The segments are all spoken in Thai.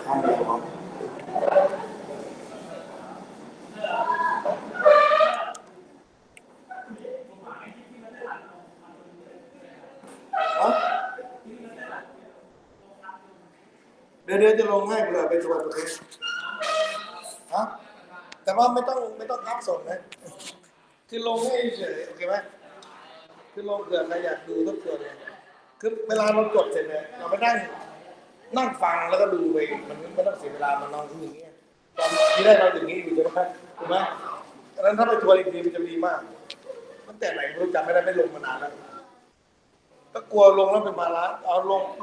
ข้างเดียวเดี๋ยวจะลงให้เผื่อไปตรวจตัวเองฮะแต่ว่าไม่ต้องอัพส่งนะคือลงให้เฉยโอเคไหมคือลงเผื่อใครอยากดูทุกตัวเลยคือเวลาเราจดเสร็จเนี่ยเราไม่นั่งฟังแล้วก็ดูไปมันไม่ต้องเสียเวลามันนอนที่อย่างเงี้ยตอนที่ได้เราอย่างนี้อยู่ใช่ไหมถูกไหมดังนั้นถ้าไปทัวร์อีกทีมันจะดีมากตั้งแต่ไหนไม่รู้จำไม่ได้ไม่ลงมานานแล้วก็กลัวลงแล้วเป็นภาระเอา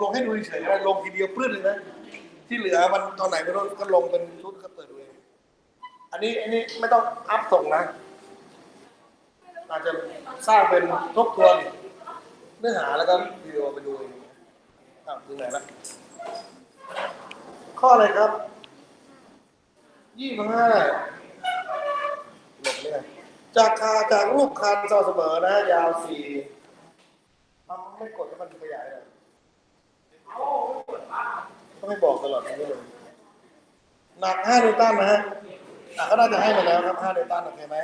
ลงให้ดูเฉยๆลงทีเดียวปลื้มเลยนะที่เหลือมันตอนไหนไม่รู้ก็ลงเป็นชุดก็เปิดดูเองอันนี้ไม่ต้องอัพส่งนะอาจจะสร้างเป็นทบทวนเนื้อหาแล้วก็วิดีโอไปดูเองถึงไหนละข้ออะไรครับ25หลบไม่ได้จากรูปคันเสมอนะยาว4ไม่กดแล้วมันขยายเลยต้องให้บอกตลอดนี้เลยหนัก5นิวตันนะฮะก็น่าจะให้มาแล้วครับ5นิวตันโอเคไหม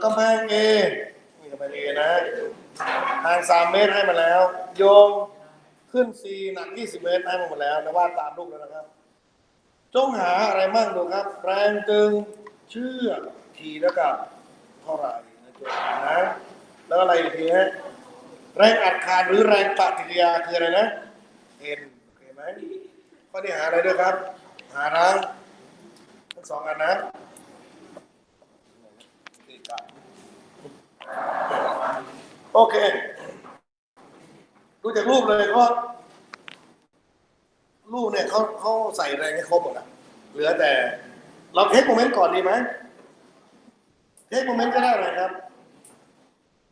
กำแพง A นี่กำแพง A นะห่าง3 เมตรให้มาแล้วโยงขึ้น C หนัก20 เมตรให้มาหมดแล้วนะว่าตามรูปแล้วนะครับจงหาอะไรมั่งดูครับแรงตึงเชือกทีแล้วกับเท่าไหร่นะแล้วอะไรอีกทีฮะแรงอัดขาดหรือแรงปฏิกิริยาคืออะไรนะ N โอเคไหมข้อนี้หาอะไรด้วยครับหาทั้ง2 อันนะโอเคดูจากรูปเลยก็รูปเนี่ยเขาใส่แรงให้ครบหมดแล้วเหลือแต่เราเทคโมเมนต์ก่อนดีไหมเทคโมเมนต์ก็ได้อะไรครับ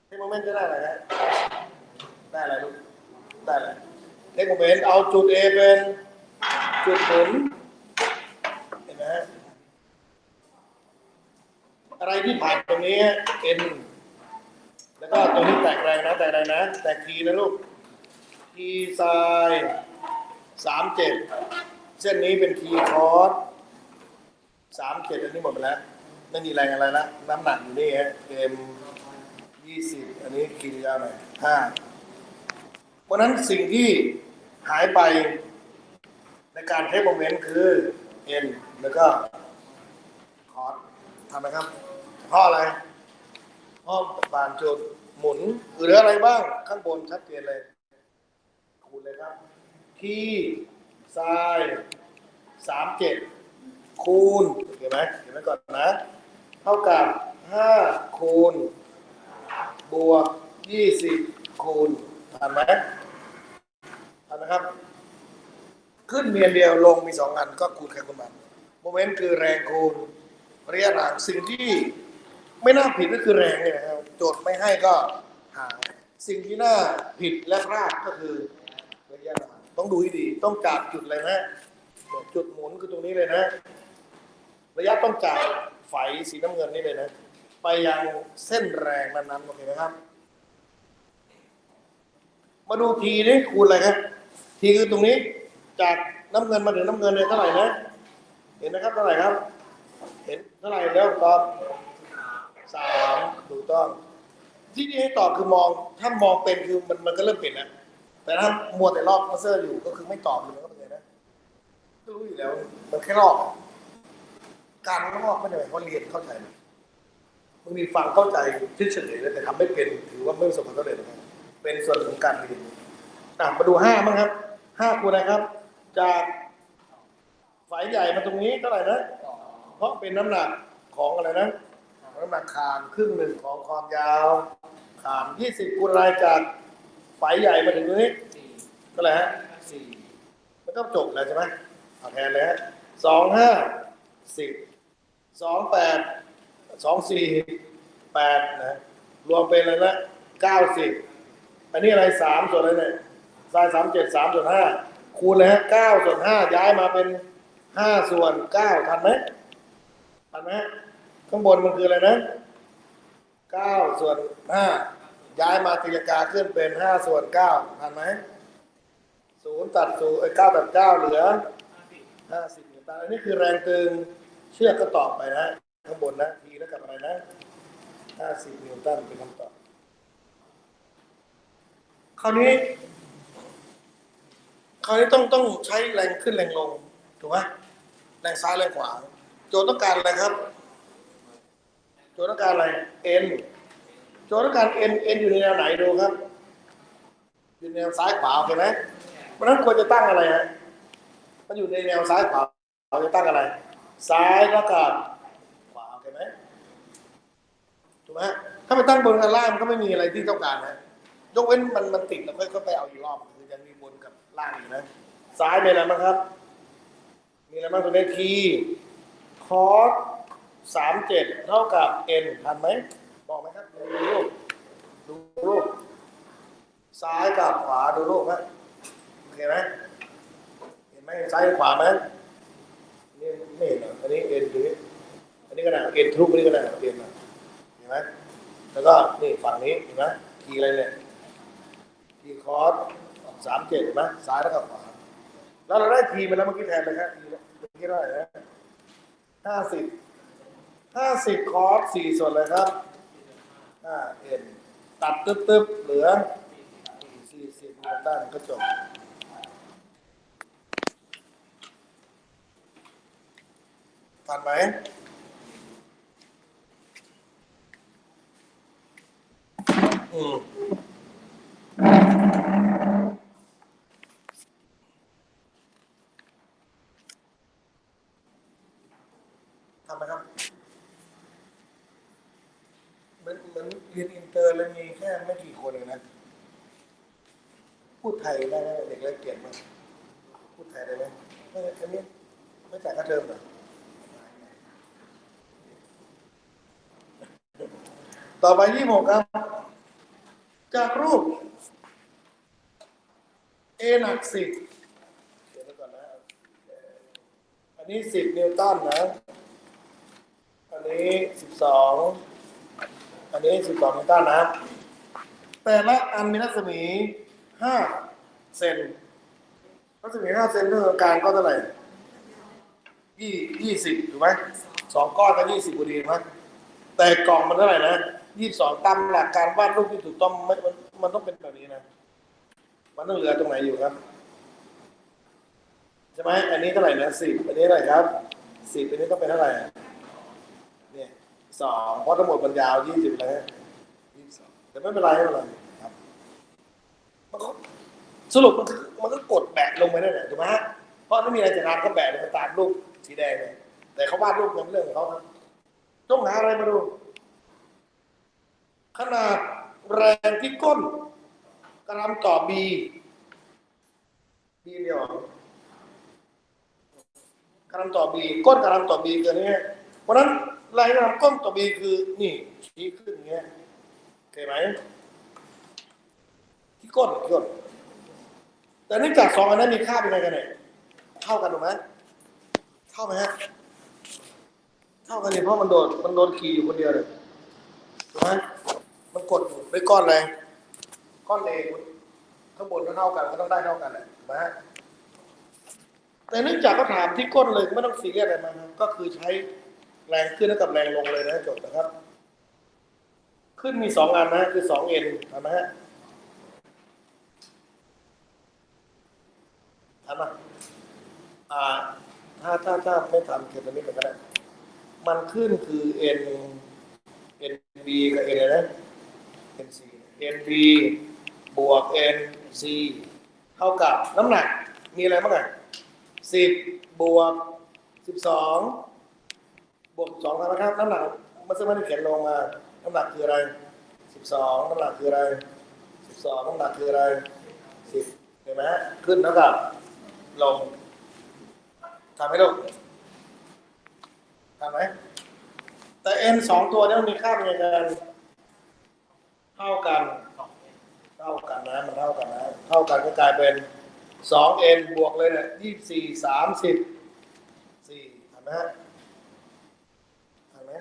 เทคโมเมนต์ก็ได้อะไรฮะได้อะไรลูกได้อะไรเทคโมเมนต์เอาจุด A เป็นจุดหมุนเห็นไหมอะไรที่ผ่านตรงนี้ N แล้วก็ตัวนี้แตกแรงนะแตกทีนะลูกทีไซน์37เส้นนี้เป็นทีคอส37อันนี้หมดไปแล้วไม่มีแรงอะไรละน้ำหนักอยู่นี่ฮะM20อันนี้ขีดยาวหน่อย5เพราะนั้นสิ่งที่หายไปในการเทคโมเมนต์คือ N แล้วก็คอสทำไหมครับเพราะอะไรเพราะบานจุดหมุนหรืออะไรบ้างข้างบนชัดเจนเลยคูณเลยครับที่ไซน์37คูณเห็นไหมก่อนนะเท่ากับ5คูณบวก20คูณทันไหมทันนะครับขึ้นเมียนเดียวลงมี2 อันก็คูณแค่คูณมันโมเมนต์คือแรงคูณระยะห่างสิ่งที่ไม่น่าผิดก็คือแรงเนี่ยนะครับโจทย์ไม่ให้ก็หาสิ่งที่น่าผิดและพลาดก็คือระยะห่างต้องดูให้ดีต้องจับจุดเลยนะจุดหมุนคือตรงนี้เลยนะระยะต้องจากไฝสีน้ำเงินนี่เลยนะไปยังเส้นแรงนั้นๆโอเคไหมครับมาดูทีนี่คูณอะไรครับทีคือตรงนี้จากน้ำเงินมาถึงน้ำเงินเนี่ยเท่าไหร่นะเห็นนะครับเท่าไหร่ครับเห็นเท่าไหร่แล้วตอบ3ถูกต้องที่นี่ให้ตอบคือมองถ้ามองเป็นคือมันก็เริ่มเปลี่ยนแล้วแต่ถ้ามัวแต่ลอกมาเซอร์อยู่ก็คือไม่ตอบเลยมันก็เป็นไงนะก็รู้อยู่แล้วมันแค่ลอกการลอกไม่ได้หมายความเรียนเข้าใจบางทีฟังเข้าใจเฉยๆแต่ทำไม่เป็นถือว่าไม่ประสบความสำเร็จนะครับเป็นส่วนของการเรียนมาดู5มั้งครับ5คูณนะครับจากฝายใหญ่มาตรงนี้เท่าไหร่นะเพราะเป็นน้ำหนักของอะไรนะน้ำหนักคานครึ่งหนึ่งของความยาวคาน20คูณรายจากฝายใหญ่มาถึงตรงนี้เท่าไหร่ฮะ4มันก็จบแล้วใช่ไหมเอาแทนเลยฮะ25 10 28 24 8นะรวมเป็นอะไรนะ90อันนี้อะไร3ส่วนอะไรเนี่ยไซน์37 3ส่วน5คูณเลยฮะ9ส่วน5ย้ายมาเป็น5ส่วน9ทันไหมข้างบนมันคืออะไรนะ9ส่วน5ย้ายมาตีลังกาขึ้นเป็น5ส่วน9ทันไหม 0ตัด0 9ตัด9เหลือ50นิวตันอันนี้คือแรงตึงเชือกก็ตอบไปนะข้างบนนะทีแล้วกับอะไรนะ50นิวตันเป็นคำตอบคราวนี้ต้องใช้แรงขึ้นแรงลงถูกไหมแรงซ้ายแรงขวาโจทย์ต้องการอะไรครับโจทย์ต้องการอะไร n โจทย์ต้องการ n อยู่ในแนวไหนดูครับอยู่ในแนวซ้ายขวาโอเคไหมเพราะฉะนั้นควรจะตั้งอะไรฮะมันอยู่ในแนวซ้ายขวาเราจะตั้งอะไรซ้ายแล้วกับขวาโอเคไหมถูกไหมถ้าไปตั้งบนกับล่างมันก็ไม่มีอะไรที่ต้องการนะยกเว้นมันติดแล้วค่อยไปเอาอีกรอบคือยังมีบนกับล่างอยู่นะซ้ายมีอะไรบ้างครับมีอะไรบ้างตัวนี้ทีคอส37เท่ากับ n ทันไหมบอกไหมครับดูรูปซ้ายกับขวาดูรูปไหมโอเคไหมเห็นไหมซ้ายกับขวาไหมนี่ไม่เห็นหรออันนี้ n ดูนี่อันนี้ก็ได้ n ทุกอันนี้ก็ได้ n มาเห็นไหมแล้วก็นี่ฝั่งนี้เห็นไหมทีอะไรเนี่ยทีคอส37เห็นไหมซ้ายแล้วกับขวาแล้วเราได้ทีไปแล้วเมื่อกี้แทนเลยครับทีเมื่อกี้ได้นะ50คอส4ส่วนเลยครับn ตัดตึ๊บเหลือ40นิวตันก็จบทันไหมทำไหมครับเหมือนเรียนอินเตอร์แล้วมีแค่ไม่กี่คนเองนะพูดไทยได้ไหมเด็กเล็กเก่งมากพูดไทยได้ไหมไม่อันนี้ไม่จ่ายค่าเทอมเหรอต่อไป26ครับจากรูป a หนัก10เขียนไว้ก่อนนะอันนี้10นิวตันนะอันนี้12อันนี้12นิวตันนะแต่ละอันมีรัศมี5เซนรัศมี5เซนเท่ากับการก็เท่าไหร่20ถูกไหม2ก้อนก็20พอดีมั้ยแต่กล่องมันเท่าไหร่นะ22ตามหลักการวาดรูปที่ถูกต้องมันต้องเป็นแบบนี้นะมันต้องเหลือตรงไหนอยู่ครับใช่ไหมอันนี้เท่าไหร่นะ10อันนี้เท่าไหร่ครับ10อันนี้ต้องเป็นเท่าไหร่เนี่ย2เพราะทั้งหมดมันยาว20แล้ว22แต่ไม่เป็นไรครับมันก็สรุปมันก็กดแบะลงไปได้แหละถูกไหมเพราะไม่มีอะไรจะทานก็แบะลงไปตามรูปสีแดงเนี่ยแต่เขาวาดรูปเป็นเรื่องของเขาครับต้องหาอะไรมาดูขนาดแรงที่ก้นกรัมต่อ b เดียวกรัมต่อ b ก้นกรัมต่อ b คือนี้เพราะนั้นแรงกรัมก้นต่อ b คือนี่ชี้ขึ้นอย่างเงี้ยโอเคไหมที่ก้นแต่เนื่องจาก2อันนั้นมีค่าเป็นไงกันเนี่ยเท่ากันถูกไหมเท่าไหมฮะเท่ากันเลยเพราะมันโดนขี่อยู่คนเดียวเลยถูกไหมมันกดด้วยก้อนแรงก้อนเองข้างบนก็เท่ากันก็ต้องได้เท่ากันแหละถูกไหมแต่เนื่องจากเขาถามที่ก้นเลยไม่ต้องซีเรียสอะไรมันก็คือใช้แรงขึ้นกับแรงลงเลยนะจบนะครับขึ้นมี2อันนะคือ2n ทำไหมฮะทำไหมถ้าไม่ทำเขียนตัวนี้ไปก็ได้มันขึ้นคือ nb กับ n อะไรนะ nc nb บวก nc เท่ากับน้ำหนักมีอะไรบ้างอ่ะ10บวก12บวก2นะครับน้ำหนักมันจะไม่ได้เขียนลงมาน้ำหนักคืออะไร12น้ำหนักคืออะไร12น้ำหนักคืออะไร10เห็นไหมขึ้นเท่ากับลงทำให้ลูกทำไหมแต่ n 2ตัวนี้มันมีค่าเป็นยังไงเท่ากันนะมันเท่ากันนะเท่ากันก็กลายเป็น2n บวกเลยเนี่ย24 30 4ทำไหมฮะทำไหม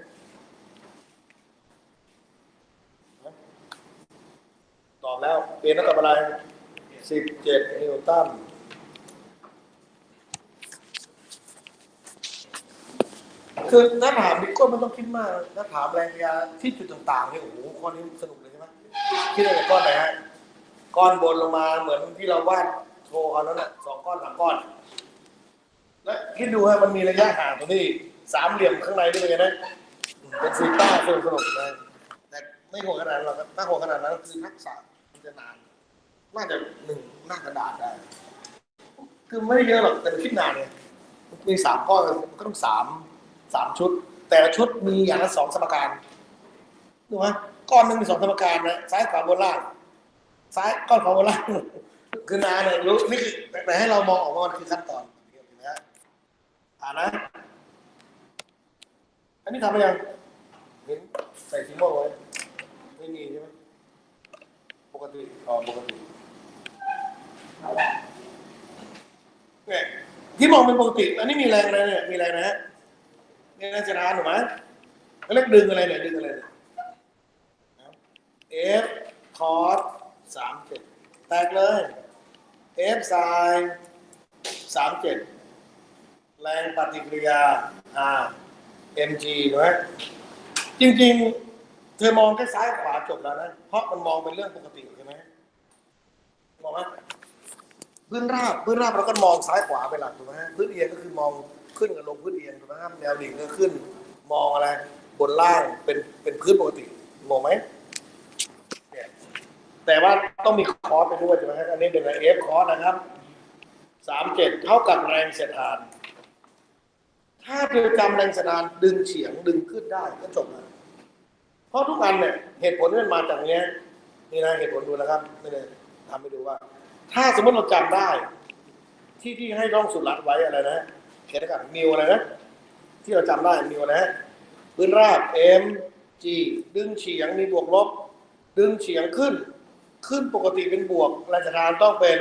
ตอบแล้ว n เท่ากับอะไร17นิวตัน คือถ้าถามบิ๊กโก้มันต้องคิดมากถ้าถามแรงพยาที่จุดต่างๆเนี่ยโอ้โหข้อนี้สนุกเลยใช่ไหมคิดอะไรก้อนไหนฮะก้อนบนลงมาเหมือนที่เราวาดโชว์เอานั้นน่ะ2 ก้อน 3 ก้อนและคิดดูฮะมันมีระยะห่างตรงนี้3 เหลี่ยมข้างในนี่เป็นไงนะเป็นซีต้าสนุกเลยแต่ไม่โหดขนาดนั้นหรอกถ้าโหดขนาดนั้นคือทักษะมันจะนานน่าจะ1 หน้ากระดาษได้คือไม่ได้เยอะหรอกแต่คิดนานเนี่ยมี3 ก้อนก็ต้อง3 ชุดแต่ละชุดมีอย่างละ2 สมการถูกไหมก้อนหนึ่งมี2 สมการนะซ้ายขวาบนล่างซ้ายก้อนขวาบนล่างคือนานเนี่ยรู้นี่แต่ให้เรามองออกว่ามันคือขั้นตอนนะนะอันนี้ทำไปยังเห็นใส่สีม่วงไว้ไม่มีใช่ไหมปกติปกติเนี่ยที่มองเป็นปกติอันนี้มีแรงอะไรเนี่ยมีแรงนะฮะมีแรงเสียดทานถูกไหมเขาเรียกดึงอะไรเนี่ยดึงอะไรเนี่ยF คอส37แตกเลย F ไซน์37แรงปฏิกิริยา R mg ถูกไหมจริงๆเธอมองแค่ซ้ายขวาจบแล้วนะเพราะมันมองเป็นเรื่องปกติใช่ไหมมองไหมพื้นราบเราก็มองซ้ายขวาเป็นหลักถูกไหมพื้นเอียงก็คือมองขึ้นกับลงพื้นเอียงถูกไหมครับแนวดิ่งก็ขึ้นมองอะไรบนล่างเป็นพื้นปกติงงไหมแต่ว่าต้องมีคอร์สไปด้วยใช่ไหมครับอันนี้เป็นอะไร F คอร์สนะครับ37เท่ากับแรงเสียดทานถ้าเธอจำแรงเสียดทานดึงเฉียงดึงขึ้นได้ก็จบแล้วเพราะทุกอันเนี่ยเหตุผลที่มันมาจากนี้นี่นะเหตุผลดูนะครับไม่ได้ทำให้ดูว่าถ้าสมมติเราจำได้ที่ให้ร่องสุดรัดไว้อะไรนะเขียนกับมิวอะไรนะที่เราจำได้มิวนะพื้นราบ M G ดึงเฉียงมีบวกลบดึงเฉียงขึ้นปกติเป็นบวกแรงเสียดทานต้องเป็น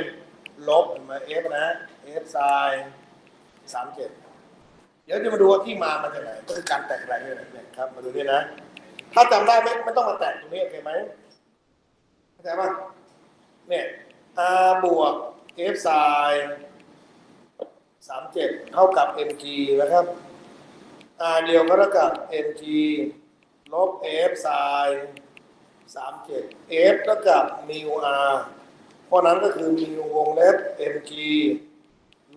ลบเห็นไหม F นะ F ไซน์37เดี๋ยวจะมาดูว่าที่มามันจากไหนก็คือการแตกแรงเนี่ยครับมาดูนี่นะถ้าจำได้ไม่ต้องมาแตกตรงนี้โอเคไหมเข้าใจป่ะเนี่ย R บวก F ไซน์37เท่ากับ mg นะครับ R เดียวก็เท่ากับ mg ลบ F ไซน์37 F เท่ากับ mu R เพราะนั้นก็คือ mu วงเล็บ mg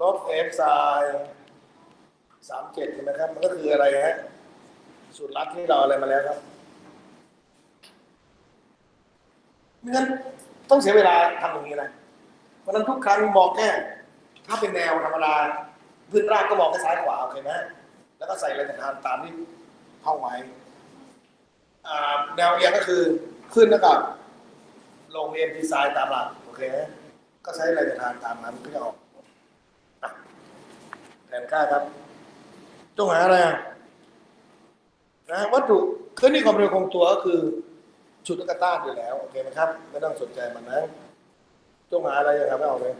ลบ F ไซน์37ใช่ไหมครับมันก็คืออะไรฮะสูตรลัดที่เราอะไรมาแล้วครับไม่งั้นต้องเสียเวลาทำอย่างนี้นะเพราะนั้นทุกครั้งมองแค่ถ้าเป็นแนวธรรมดาพื้นราบก็มองแค่ซ้ายขวาโอเคไหมแล้วก็ใส่แรงเสียดทานตามที่เข้าไว้แนวเอียงก็คือขึ้นแล้วกับลงเอ็มดีไซน์ตามหลักโอเคก็ใช้แรงเสียดทานตามนั้นก็จะออกแทนค่าครับจงหาอะไรนะวัตถุเคลื่อนที่ความเร็วคงตัวก็คือชุดลูกตาอยู่แล้วโอเคไหมครับไม่ต้องสนใจมันนะจงหาอะไรอย่างครับไม่ออกเลย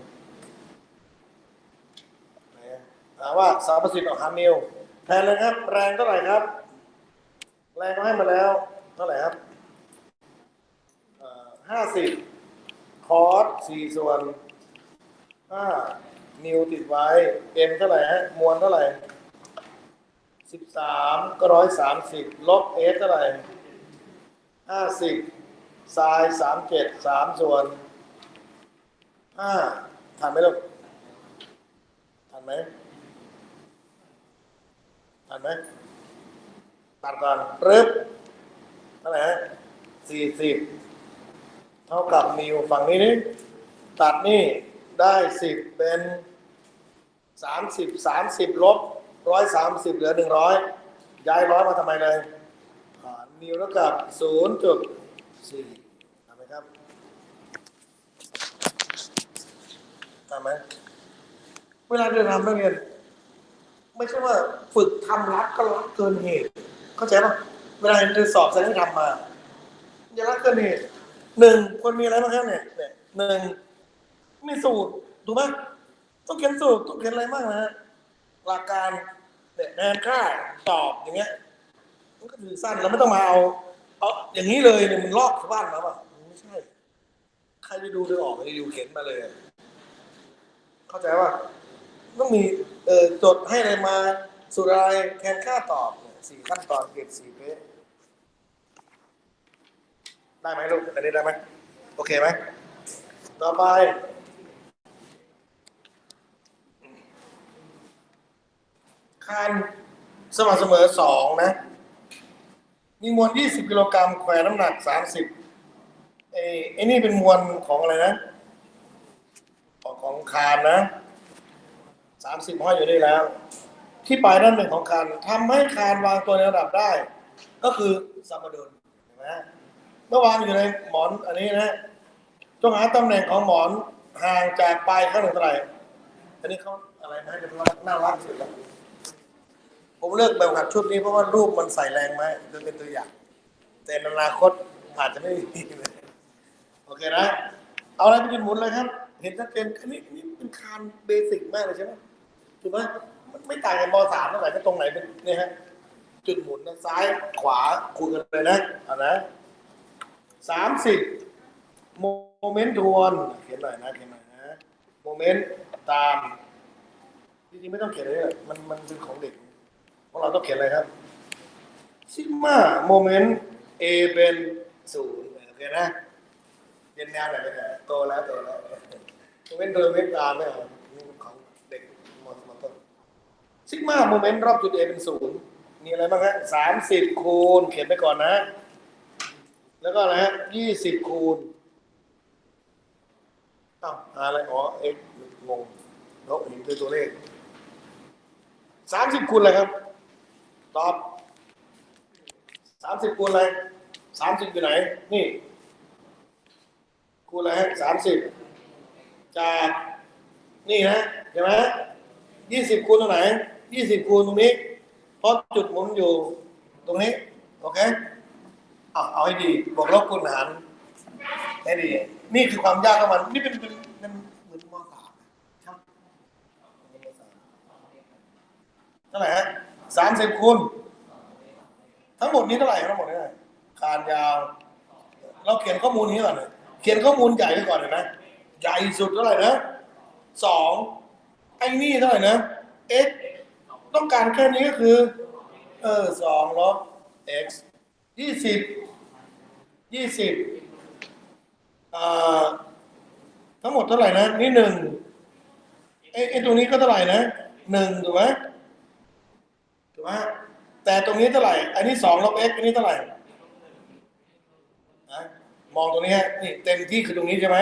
ถามว่าสารประสิทธิ์ออก5 นิ้วแทนเลยครับแรงเท่าไหร่ครับแรงก็ให้มาแล้วเท่าไหร่ครับ50คอส4 ส่วน 5 นิวติดไว้ m เท่าไหร่ฮะมวลเท่าไหร่13ก็130ลบ s เท่าไหร่50ไซน์37 3 ส่วน 5ทันไหมลูกทันไหมตัดก่อนปึ๊บเท่าไหร่ฮะ40เท่ากับนิวฝั่งนี้นี่ตัดนี่ได้10เป็น30ลบ130เหลือ100ย้าย100มาทำไมเลยนิวเท่ากับ 0.4 ทำไหมครับทำไหมเวลาเรียนทำนักเรียนไม่ใช่ว่าฝึกทำรัดก็รัดเกินเหตุเข้าใจป่ะเวลาเรียนสอบแสดงทำมาอย่ารัดเกินเหตุ1คนมีอะไรบ้างครับเนี่ย1มีสูตรถูกไหมต้องเขียนสูตรต้องเขียนอะไรบ้างนะหลักการเนี่ยแทนค่าตอบอย่างเงี้ยมันก็ถือสั้นเราไม่ต้องมาเอาอย่างนี้เลยเนี่ยมันลอกชาวบ้านมาป่ะไม่ใช่ใครไปดูออกรีวิวเขียนมาเลยเข้าใจป่ะต้องมีจดให้อะไรมาสูตรอะไรแทนค่าตอบ 4 ขั้นตอนเกรด4เป๊ะได้ไหมลูกอันนี้ได้ไหมโอเคไหมต่อไปคานสม่ำเสมอ2นะมีมวล20 กิโลกรัมแขวนน้ำหนัก30ไอ้นี่เป็นมวลของอะไรนะของคานนะ30ห้อยอยู่นี่แล้วที่ปลายด้านหนึ่งของคานทำให้คานวางตัวในระดับได้ก็คือสมดุลเห็นไหมเมื่อวางอยู่ในหมอนอันนี้นะจงหาตำแหน่งของหมอนห่างจากปลายข้างหนึ่งเท่าไหร่อันนี้เขาอะไรนะจะน่ารักสุดแล้วผมเลือกแบบหัดชุดนี้เพราะว่ารูปมันใส่แรงไหมจะเป็นตัวอย่างแต่ในอนาคตอาจจะไม่มีเลยโอเคนะเอาอะไรไปยืนหมุนเลยครับเห็นชัดเจนอันนี้เป็นคานเบสิกมากเลยใช่ไหมถูกไหมมันไม่ต่างกับม.3เท่าไหร่ก็ตรงไหนเป็นเนี่ยฮะจุดหมุนซ้ายขวาคูณกันเลยนะเอานะ30โมเมนต์ทวนเขียนหน่อยนะโมเมนต์ตามจริงๆไม่ต้องเขียนเลยมันเป็นของเด็กเพราะเราต้องเขียนอะไรครับซิกมาโมเมนต์ A เป็น0โอเคนะเรียนแนวไหนไปเนี่ยโตแล้วโมเมนต์โดยเมนต์ตามไม่เอาของเด็กมอต้นซิกมาโมเมนต์รอบจุด A เป็น0มีอะไรบ้างฮะ30คูณเขียนไปก่อนนะแล้วก็อะไรฮะ20คูณอะไรx งงลบเห็นตัวเลข30คูณอะไรครับตอบ30คูณอะไร30อยู่ไหนนี่คูณอะไรฮะ30จากนี่นะเห็นไหม20คูณตรงไหน20คูณตรงนี้เพราะจุดหมุนอยู่ตรงนี้โอเคเอาให้ดีบวกลบคูณหารให้ดีนี่คือความยากของมันนี่เป็นเหมือนม.3ครับเท่าไหร่ฮะ30คูณทั้งหมดนี้เท่าไหร่ทั้งหมดนี้คานยาวเราเขียนข้อมูลนี้ก่อนเลยเขียนข้อมูลใหญ่ไว้ก่อนเลยนะใหญ่สุดเท่าไหร่นะ2ไอ้นี่เท่าไหร่นะ x ต้องการแค่นี้ก็คือ2ลบ x 20ทั้งหมดเท่าไหร่นะนี่1ไอ้ตรงนี้ก็เท่าไหร่นะ1ถูกไหมแต่ตรงนี้เท่าไหร่อันนี้2ลบ x อันนี้เท่าไหร่นะมองตรงนี้ฮะนี่เต็มที่คือตรงนี้ใช่ไหม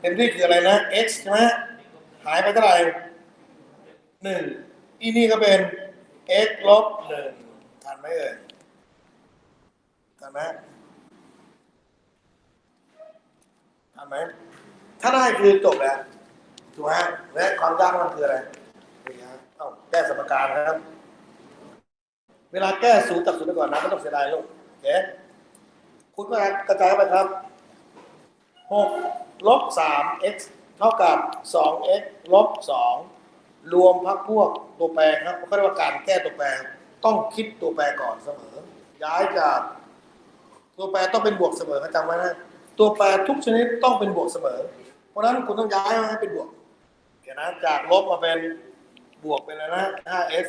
เต็มที่คืออะไรนะ x ใช่ไหมหายไปเท่าไหร่1อีนี่ก็เป็น x ลบ1ทันไหมเอ่ยทันไหมถ้าได้คือจบแล้วถูกไหมและความยากมันคืออะไรนี่ครับแก้สมการนะครับเวลาแก้0ตัด0ไปก่อนนะไม่ต้องเสียดายลูกโอเคคุณก็กระจายไปครับ6ลบ 3x เท่ากับ 2x ลบ 2รวมพรรคพวกตัวแปรครับเขาเรียกว่าการแก้ตัวแปรต้องคิดตัวแปรก่อนเสมอย้ายจากตัวแปรต้องเป็นบวกเสมอจำไว้นะตัวแปรทุกชนิดต้องเป็นบวกเสมอเพราะฉะนั้นคุณต้องย้ายมาให้เป็นบวกเห็นนะจากลบมาเป็นบวกเป็นอะไรนะ 5s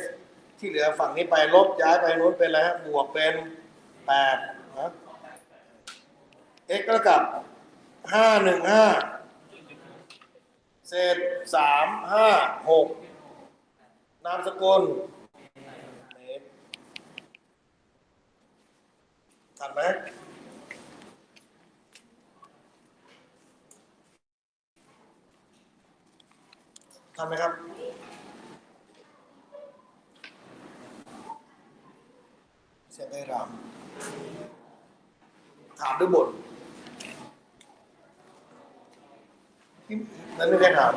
ที่เหลือฝั่งนี้ไปลบย้ายไปโน้นเป็นอะไรฮะบวกเป็น8นะ x เท่ากับ515เศษ356นามสกุลทันไหมทำไหมครับเสียงไอ้รามถามด้วยบทนั่นไม่ได้ถาม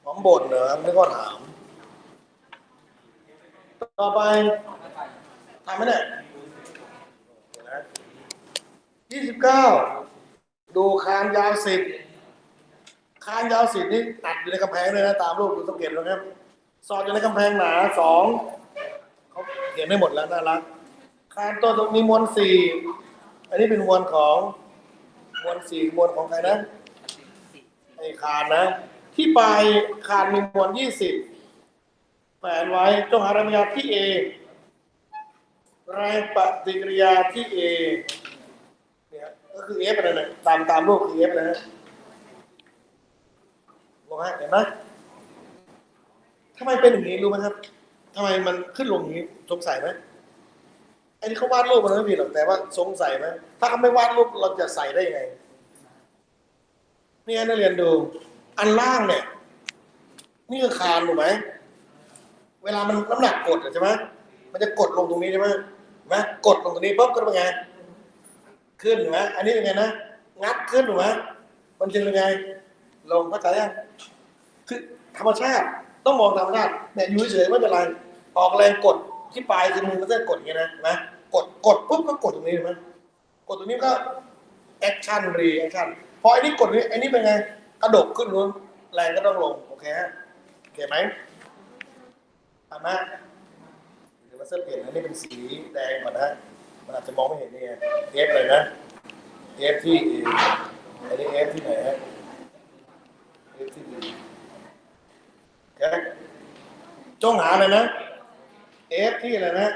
ผมบ่นเหรอไม่ก็ถามต่อไปทำไหมเนี่ย29ดูคานยาว10คานยาว10นี่ตัดอยู่ในกำแพงเลยนะตามรูปดูสังเกตนะครับสอดอยู่ในกำแพงหนา2เขาเขียนไม่หมดแล้วน่ารักคานตัวตรงนี้มวล4อันนี้เป็นมวลของมวลของใครนะไอ้คานนะที่ปลายคานมีมวล20แฝงไว้จงหาระยะที่ A แรงปฏิกิริยาที่ A เนี่ยก็คือ F อะไรนะตามรูปคือ F นะฮะลงฮะเห็นไหมทำไมเป็นอย่างนี้รู้ไหมครับทำไมมันขึ้นลงอย่างนี้สงสัยไหมไอ้ที่เขาวาดรูปมันไม่ผิดหรอกแต่ว่าสงสัยไหมถ้าเขาไม่วาดรูปเราจะใส่ได้ยังไงนี่นักเรียนดูอันล่างเนี่ยนี่คือคานถูกไหมเวลามันน้ำหนักกดใช่ไหมมันจะกดลงตรงนี้ใช่ไหมเห็นไหมกดลงตรงนี้ปุ๊บก็เป็นไงขึ้นถูกไหมอันนี้เป็นไงนะงัดขึ้นถูกไหมมันจะเป็นไงลงเข้าใจยังคือธรรมชาติต้องมองธรรมชาติเนี่ยอยู่เฉยๆไม่เป็นไรออกแรงกดที่ปลายคือมือมันจะกดอย่างนี้นะนะกดปุ๊บก็กดตรงนี้ถูกไหมกดตรงนี้ก็แอคชั่นรีแอคชั่นพอไอ้นี่กดนี้ไอ้นี่เป็นไงกระดกขึ้นนู้นแรงก็ต้องลงโอเคฮะโอเคไหมทำนะเดี๋ยวมาเสื้อเปลี่ยนอันนี้เป็นสีแดงก่อนนะมันอาจจะมองไม่เห็นนี่ไงเอฟเลยนะเอฟที่อันนี้เอฟที่ไหนฮะเอฟที่ดีโอเคจงหาเลยนะเอฟที่อะไรนะ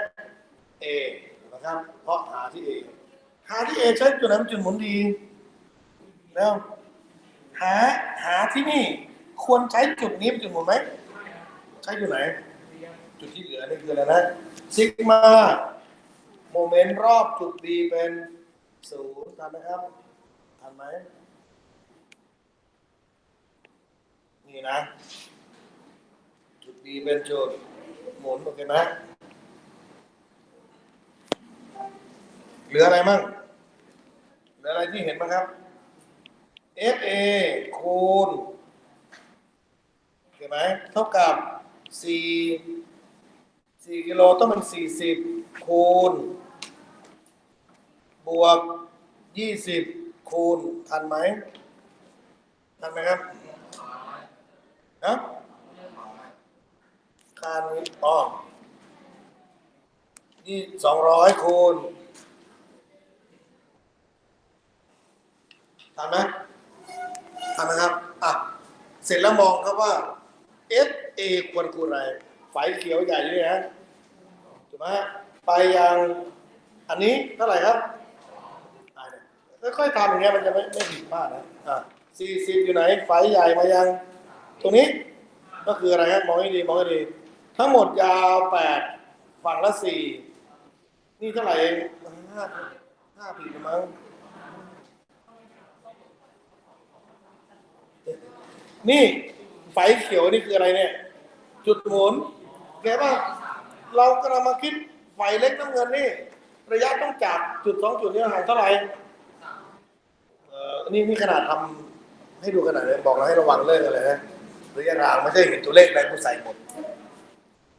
เอนะครับเพราะหาที่เอใช้จุดไหนเป็นจุดหมุนดีแล้วหาที่นี่ควรใช้จุดนี้เป็นจุดหมุนไหมใช้จุดไหนจุดที่เหลือนี่คืออะไรนะซิกมาโมเมนต์รอบจุด B เป็น0ทันไหมครับทันไหมนี่นะจุด B เป็นจุดหมุนโอเคไหมเหลืออะไรมั่งเหลืออะไรที่เห็นมั้งครับ FA คูณโอเคไหมเท่ากับ4กิโลต้องเป็น40คูณบวก20คูณทันไหมทันไหมครับนะคานอ๋อนี่200คูณทันไหมทันไหมครับอ่ะเสร็จแล้วมองครับว่า FA ควรคูณอะไรไฟเขียวใหญ่นี่นะถูกไหมไปยังอันนี้เท่าไหร่ครับค่อยๆทำอย่างเงี้ยมันจะไม่ผิดพลาดนะ40อยู่ไหนไฟใหญ่มายังตรงนี้ก็คืออะไรครับมองให้ดีทั้งหมดยาว8ฝั่งละ4นี่เท่าไหร่เอง5ผิดมั้งนี่ไฟเขียวนี่คืออะไรเนี่ยจุดหมุนแกว่าเรากำลังมาคิดไฟเล็กน้ำเงินนี่ระยะต้องจับจุด2จุดนี้ห่างเท่าไหร่นี่ขนาดทำให้ดูขนาดนี้บอกเราให้ระวังเรื่องอะไรนะระยะทางไม่ใช่เห็นตัวเลขอะไรกูใส่หมด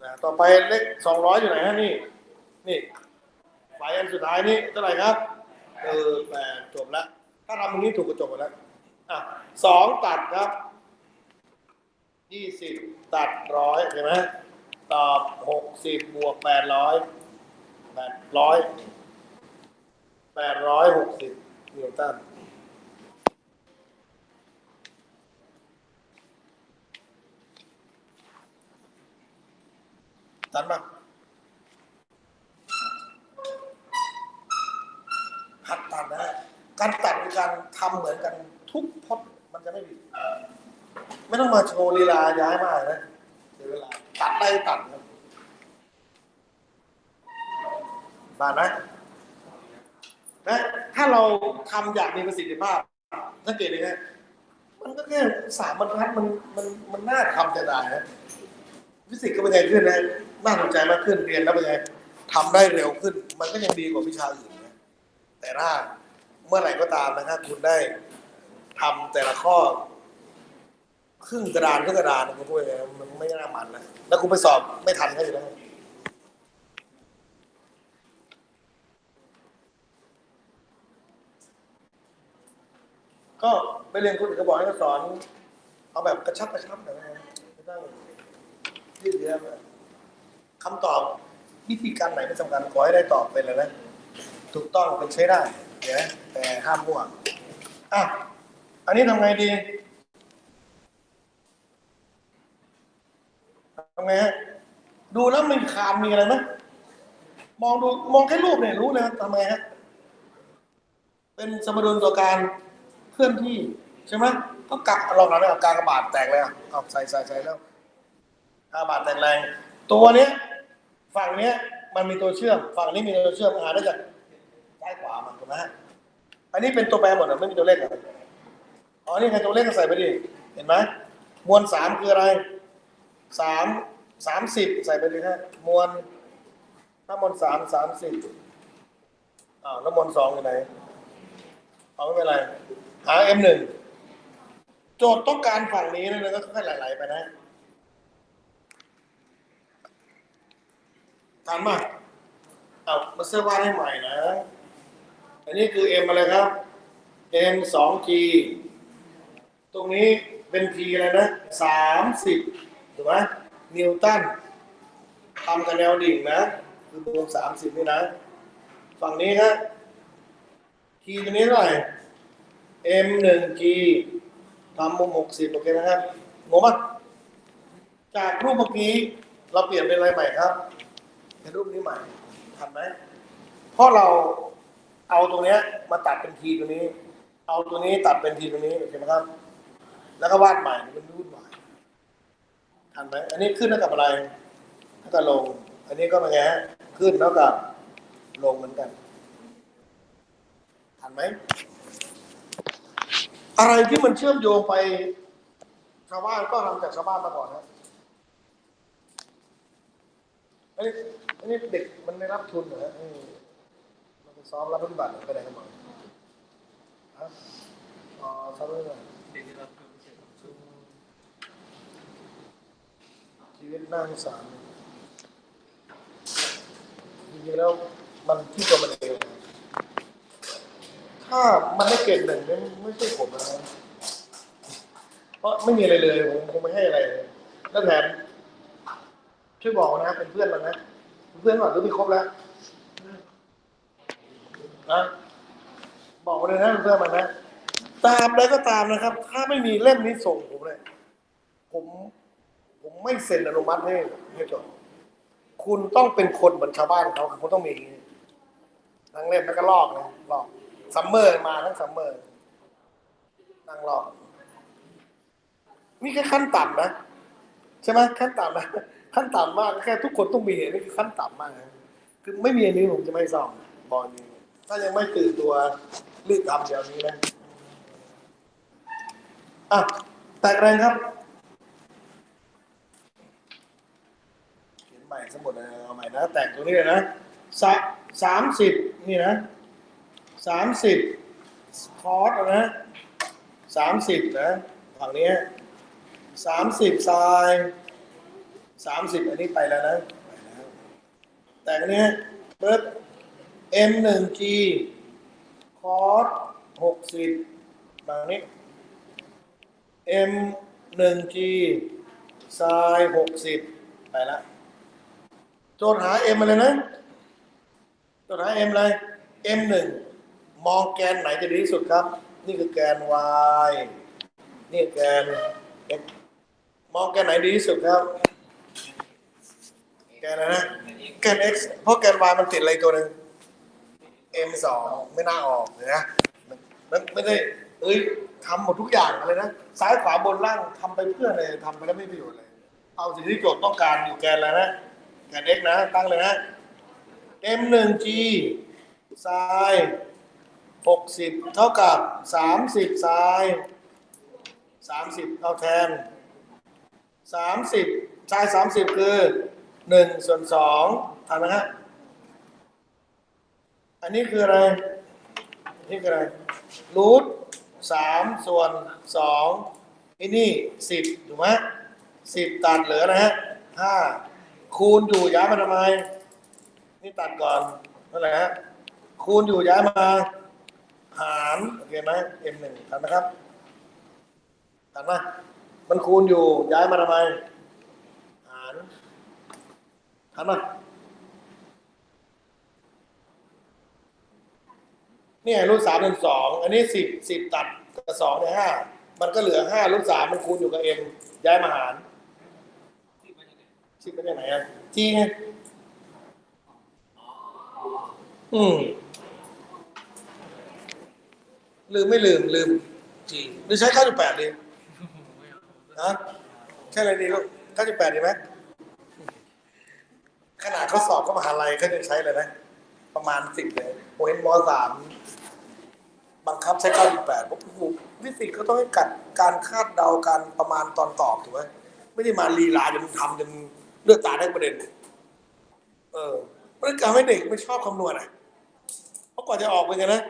นะต่อไปเลข200อยู่ไหนฮะนี่ไฟอันสุดท้ายนี่เท่าไหร่ครับแต่จบแล้วถ้าทำตรงนี้ถูกก็จบหมดแล้ว2ตัดครับ20ตัด100เห็นไหมตอบ60บวก860นิวตันตัดมาหัดตัดนะการตัดคือการทำเหมือนกันทุกพจน์มันจะไม่ผิดไม่ต้องมาโชว์ลีลาย้ายมากนะเสียเวลาตัดได้ตัดนะบานนะถ้าเราทำอย่างมีประสิทธิภาพสังเกตเลยนะมันก็แค่3 บรรทัดมันน่าทำจะได้นะฟิสิกส์ก็เป็นไงขึ้นนะน่าสนใจมากขึ้นเรียนแล้วเป็นไงทำได้เร็วขึ้นมันก็ยังดีกว่าวิชาอื่นนะแต่ถ้าเมื่อไหร่ก็ตามนะครับคุณได้ทำแต่ละข้อครึ่งกระดานคุณพูดยังไงมันไม่น่ามันนะแล้วคุณไปสอบไม่ทันก็อยู่แล้วก็ไปเรียนคุณก็บอกให้เขาสอนเอาแบบกระชับหน่อยไม่ต้องยืดเยื้อคำตอบวิธีการไหนไม่สำคัญขอให้ได้ตอบเป็นเลยนะถูกต้องเป็นใช้ได้เดี๋ยวแต่ห้ามมั่วอันนี้ทำไงดีทำไงฮะดูแล้วมีคานมีอะไรไหม มองแค่รูปเนี่ยรู้นะทำไงฮะเป็นสมดุลต่อการเคลื่อนที่ใช่ไหมต้องกะลองทำให้กากบาทแตกเลยอ่ะเอาใส่แล้วกากบาทแตกแรงตัวเนี้ยฝั่งเนี้ยมันมีตัวเชื่อมฝั่งนี้มีตัวเชื่อมได้จากซ้ายขวามันถูกไหมฮะอันนี้เป็นตัวแปรหมดไม่มีตัวเลขอ่ะอ๋อนี่ใครตัวเลขก็ใส่ไปดิเห็นไหมมวลสามคืออะไรสาม30ใส่ไปเลยฮะมวลถ้ามวล30แล้วมวล2อยู่ไหนเอาไม่เป็นไรหา M1โจทย์ต้องการฝั่งนี้เลยก็ค่อยไหลๆไปนะทันป่ะเอามาเสื้อวาดให้ใหม่นะอันนี้คือ M อะไรครับ M 2G ตรงนี้เป็น P อะไรนะ30ถูกไหมนิวตันทำกับแนวดิ่งนะคือวง30นี่นะฝั่งนี้ครับ T ตัวนี้เท่าไหร่ M1G ทำมุม60โอเคนะครับงงป่ะจากรูปเมื่อกี้เราเปลี่ยนเป็นอะไรใหม่ครับเป็นรูปนี้ใหม่ทันไหมเพราะเราเอาตรงนี้มาตัดเป็นทีตัวนี้เอาตัวนี้ตัดเป็นทีตัวนี้โอเคไหมครับแล้วก็วาดใหม่เป็นรูปใหม่ทันไหมอันนี้ขึ้นแล้วกับอะไรแล้วก็ลงอันนี้ก็เป็นไงฮะขึ้นแล้วกับลงเหมือนกันทันไหมอะไรที่มันเชื่อมโยงไปชาวบ้านก็ทำจากชาวบ้านมาก่อนนะอันนี้เด็กมันได้รับทุนเหรอฮะมันไปซ้อมรับปฏิบัติไปไหนกันบ้างอ๋อซ้อมปฏิบัติชีวิตน่าสงสารจริงๆแล้วมันที่ตัวมันเองถ้ามันไม่เก่งหนึ่งไม่ใช่ผมนะเพราะไม่มีอะไรเลยผมคงไม่ให้อะไรเลยแล้วแถมช่วยบอกนะเป็นเพื่อนมันนะเพื่อนก่อนหรือมีครบแล้วนะบอกมาเลยนะเพื่อนมันนะตามแล้วก็ตามนะครับถ้าไม่มีเล่มนี้ส่งผมเลยผมไม่เซ็นอนุมัติให้จบคุณต้องเป็นคนเหมือนชาวบ้านเขาคุณต้องมีนั่งเล่นแล้วก็ลอกนะลอกซัมเมอร์มาทั้งซัมเมอร์นั่งลอกนี่แค่ขั้นต่ำนะใช่ไหมขั้นต่ำนะขั้นต่ำมากแค่ทุกคนต้องมีนี่คือขั้นต่ำมากนะคือไม่มีอันนี้ผมจะไม่ซ่อมบอลนี้ถ้ายังไม่ตื่นตัวรีบทำเดี๋ยวนี้นะอ่ะแตกแรงครับเขียนใหม่สมุดเอาใหม่นะแตกตรงนี้เลยนะ30นี่นะ30คอร์สนะ30นะฝั่งนี้30ไซน์30อันนี้ไปแล้วนะไปแล้วแต่อันนี้เปิด M1G คอร์ส60ฝั่งนี้ M1G ไซน์60ไปแล้วโจทย์หา M อะไรนะโจทย์หา M อะไร M1 มองแกนไหนจะดีที่สุดครับนี่คือแกน Y นี่แกน X มองแกนไหนดีที่สุดครับแกนอะไรนะแกน X เพราะแกน Y มันติดอะไรตัวหนึ่ง M2 ไม่น่าออกเลยนะมันไม่ได้ทำหมดทุกอย่างเลยนะซ้ายขวาบนล่างทำไปเพื่ออะไรทำไปแล้วไม่ประโยชน์เลยเอาสิ่งที่โจทย์ต้องการอยู่แกนอะไรนะแกน X นะตั้งเลยนะ M1G ไซน์60เท่ากับ30ไซน์30เอาแทน30ไซน์30คือ1/2ทันนะฮะอันนี้คืออะไรนี่คืออะไรรูท3/2ที่นี่10ถูกไหม10ตัดเหลือนะฮะ5คูณอยู่ย้ายมาทำไมนี่ตัดก่อนนั่นแหละฮะคูณอยู่ย้ายมาหารโอเคไหม M1 ทันนะครับทันไหมมันคูณอยู่ย้ายมาทำไมหารทันไหมเนี่ยรูท3/2อันนี้10ตัดกับ2เนี่ย5มันก็เหลือ5รูท3มันคูณอยู่กับ M ย้ายมาหาร10เป็นยังไงอ่ะทีไง อืมลืมไม่ลืมลืมจีหรือใช้9.8ดีนะใช่อะไรดีลูก9.8ดีไหมขนาดเขาสอบก็มหาลัยเขาจะใช้เลยนะประมาณ10เลยผมเห็นม.3บังคับใช้9.8ผมโอ้โหฟิสิกส์ก็ต้องให้กัดการคาดเดาการประมาณตอนตอบถูกไหมไม่ได้มาลีลาจนทำจนเลือดตาได้ประเด็นมันทำให้เด็กไม่ชอบคำนวณอ่ะเพราะกว่าจะออกเป็นไงนะ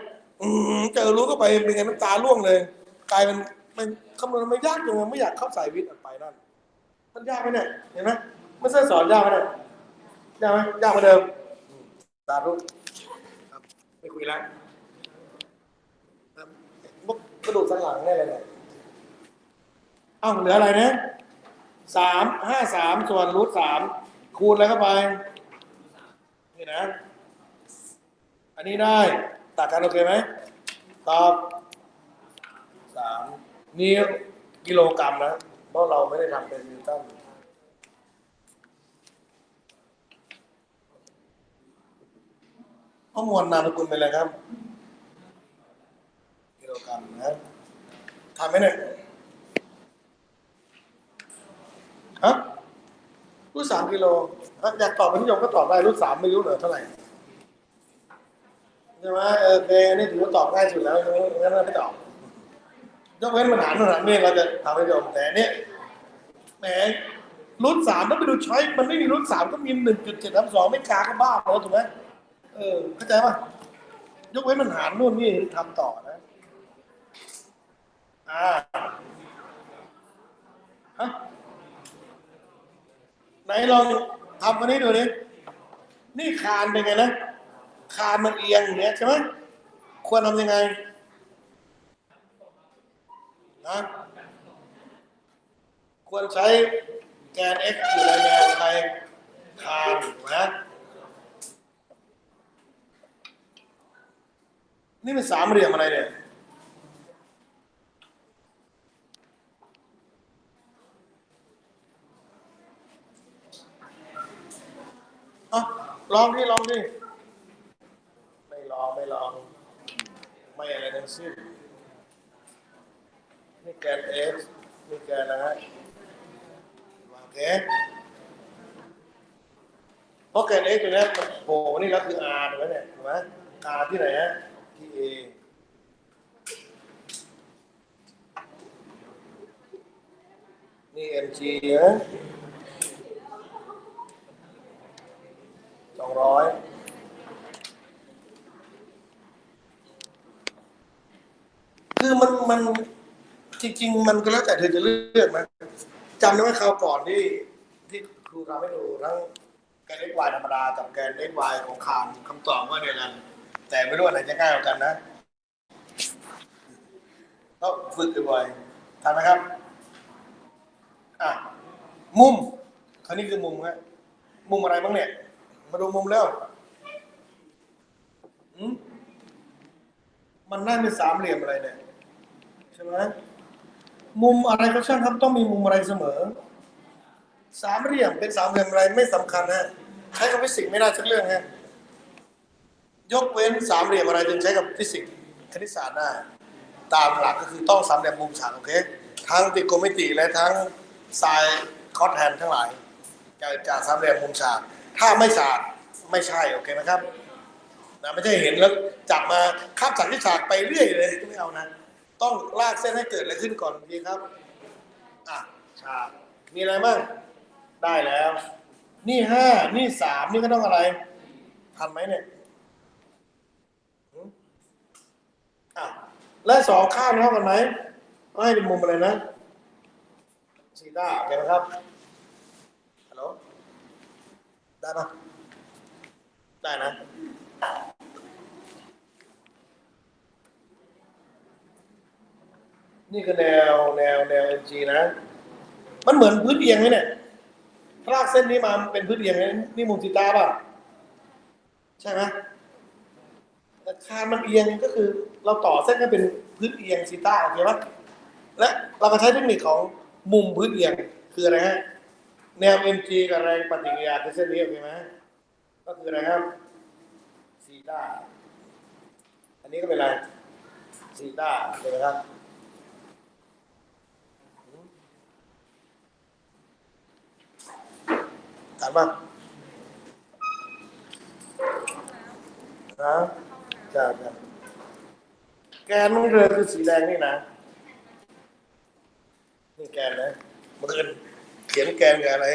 เจอรู้ก็ไปเป็นไงน้ำตาร่วงเลยกลายเป็นมันคำนวณมันยากจังไม่อยากเข้าสายวิทย์ไปนั่นมันยากไหมเนี่ยเห็นไหมไม่ใช่สอนยากไหมเนี่ยยากไหมยากกว่าเดิมตารู้ครับไม่คุยแล้วพวกกระดูกสันหลังเนี่ยอะไรเนี่ยอ้าวเหลืออะไรนะ353ส่วนรูท 3คูณอะไรเข้าไปนี่นะอันนี้ได้ตัดกันโอเคไหมตอบนี่กิโลกรัมนะเพราะเราไม่ได้ทำเป็นนิวตันข้อมูลนามสกุลเป็นอะไรครับกิโลกรัมนะทำไหมเนี่ยฮะรูท 3 กิโลอยากตอบเป็นนิยมก็ตอบได้รูท 3ไม่รู้เหลือเท่าไหร่ใช่ไหมโอเคนี่ถือว่าตอบง่ายสุดแล้วงั้นเราไม่ตอบยกเว้นปัญหานี่เราจะทำให้ยมแต่เนี้ยแหมรูท 3ต้องไปดูช้อยมันไม่มีรูท 3ก็มี1.732ไม่กาก็บ้าแล้วถูกไหมเข้าใจป่ะยกเว้นปัญหานู่นนี่ทำต่อนะฮะไหนลองทำอันนี้ดูดินี่คานเป็นไงนะคานมันเอียงอย่างเงี้ยใช่ไหมควรทำยังไงนะควรใช้แกน x อยู่ในแนวใครคานนะนี่เป็นสามเหลี่ยมอะไรเนี่ยอ่ะลองดิไม่ลองไม่อะไรทั้งสิ้นนี่แกน x นี่แกนอะไรโอเคเพราะแกน x ตัวนี้มันโผล่นี่ก็คือ r ถูกไหมเนี่ยถูกไหม r ที่ไหนฮะที่ a นี่ mg นะ200คือมันจริงๆมันก็แล้วแต่เธอจะเลือกนะจำได้ไหมคราวก่อนที่ครูทำให้ดูทั้งแกน xy ธรรมดากับแกน xy ของคานคำตอบก็เดียวกันแต่ไม่รู้อันไหนจะง่ายกว่ากันนะก็ฝึกบ่อยๆทันนะครับอ่ะมุมคราวนี้คือมุมฮะมุมอะไรบ้างเนี่ยมาดูมุมแล้วมันน่าเป็นสามเหลี่ยมอะไรเนี่ยใช่ไหมมุมอะไรก็ช่างครับต้องมีมุมอะไรเสมอสามเหลี่ยมเป็นสามเหลี่ยมอะไรไม่สำคัญฮะใช้กับฟิสิกส์ไม่ได้สักเรื่องฮะยกเว้นสามเหลี่ยมอะไรจึงใช้กับฟิสิกส์คณิตศาสตร์ได้ตามหลักก็คือต้องสามเหลี่ยมมุมฉากโอเคทั้งตริโกณมิติและทั้งไซน์คอสแทนทั้งหลายจากสามเหลี่ยมมุมฉากถ้าไม่ฉากไม่ใช่โอเคไหมครับนะไม่ใช่เห็นแล้วจับมาข้ามฉากที่ฉากไปเรื่อยเลยไม่เอานะต้องลากเส้นให้เกิดอะไรขึ้นก่อนดีครับฉากมีอะไรบ้างได้แล้วนี่5นี่3นี่ก็ต้องอะไรทันไหมเนี่ยและ2ข้างเท่ากันไหมให้เป็นมุมอะไรนะซีต้าโอเคไหมครับฮัลโหลได้ปะได้นะนี่คือแนว NG นะมันเหมือนพื้นเอียงไหมเนี่ยถ้าลากเส้นนี้มาเป็นพื้นเอียงนี่มุมซีต้าป่ะใช่ไหมแต่คานมันเอียงก็คือเราต่อเส้นให้เป็นพื้นเอียงซีต้าโอเคไหมและเราก็ใช้เทคนิคของมุมพื้นเอียงคืออะไรฮะแนว MG กับแรงปฏิกิริยาคือเส้นนี้โอเคไหมก็คืออะไรครับ ซีต้าอันนี้ก็เป็นอะไรซีต้าใช่ไหมครับถามว่านะจะแกนของเรือคือสีแดงนี่นะนี่แกนนะเมื่อคืนเขียนแกนกับอะไร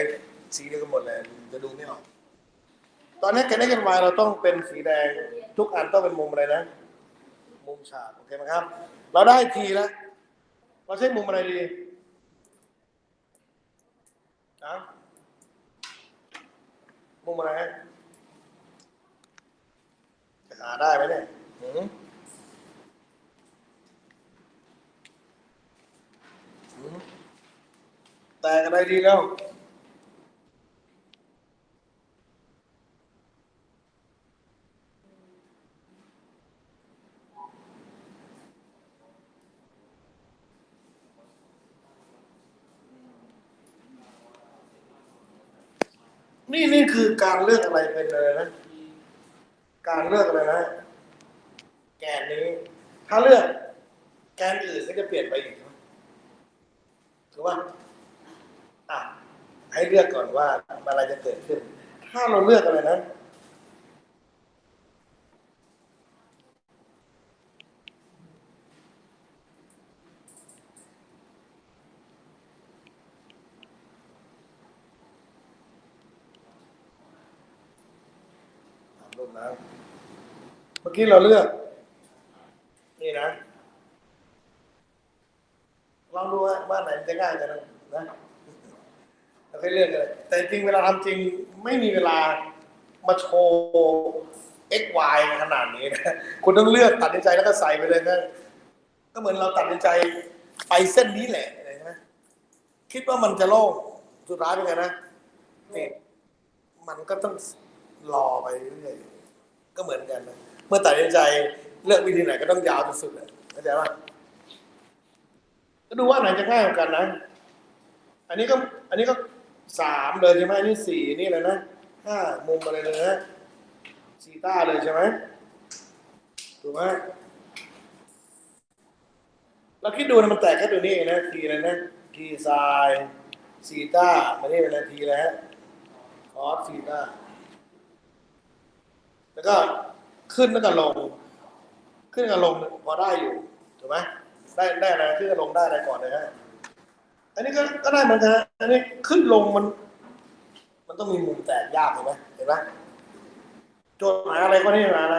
สีเดียวกันหมดเลยจะดูไม่ออกตอนนี้แกน x แกน y เราต้องเป็นสีแดงทุกอันต้องเป็นมุมอะไรนะมุมฉากโอเคไหมครับเราได้ทีแล้วเราใช้มุมอะไรดีนะมุมอะไรฮะจะหาได้ไหมเนี่ยแต่อะไรดีแล้วนี่คือการเลือกอะไรเป็นอะไรนะการเลือกอะไรนะแกนนี้ถ้าเลือกแกนอื่นก็จะเปลี่ยนไปอีกถูกป่ะอ่ะให้เลือกก่อนว่าอะไรจะเกิดขึ้นถ้าเราเลือกอะไรนะรูปนะเมื่อกี้เราเลือกนี่นะลองดูว่าไหนจะง่ายกันนะเราค่อยเลือกเลยแต่จริงเวลาทำจริงไม่มีเวลามาโชว์ x y ขนาดนี้นะคุณต้องเลือกตัดสินใจแล้วก็ใส่ไปเลยนะก็เหมือนเราตัดสินใจไปเส้นนี้แหละใช่ไหมคิดว่ามันจะโล่งสุดท้ายเป็นไงนะนี่มันก็ต้องรอไปเรื่อยก็เหมือนกันนะเมื่อตัดสินใจเลือกวิธีไหนก็ต้องยาวที่สุดเลยเข้าใจป่ะก็ดูว่าไหนจะง่ายกว่ากันนะอันนี้ก็อันนี้ก็สามเลยใช่ไหมอันนี้สี่นี่เลยนะห้ามุมอะไรเลยนะซีต้าเลยใช่ไหมถูกไหมเราคิดดูนะมันแตกแค่ตัวนี้เองนะทีอะไรนะทีไซน์ซีต้ามันนี่เป็นนาทีแล้วคอสซีต้าแล้วก็ขึ้นแล้วก็ลงขึ้นกับลงพอได้อยู่ถูกไหมได้อะไรขึ้นกับลงได้อะไรก่อนเลยฮะอันนี้ก็ได้เหมือนกันอันนี้ขึ้นลงมันต้องมีมุมแตกยากเห็นไหมเห็นไหมโจทย์หมายอะไรก็นี่หมายอะไร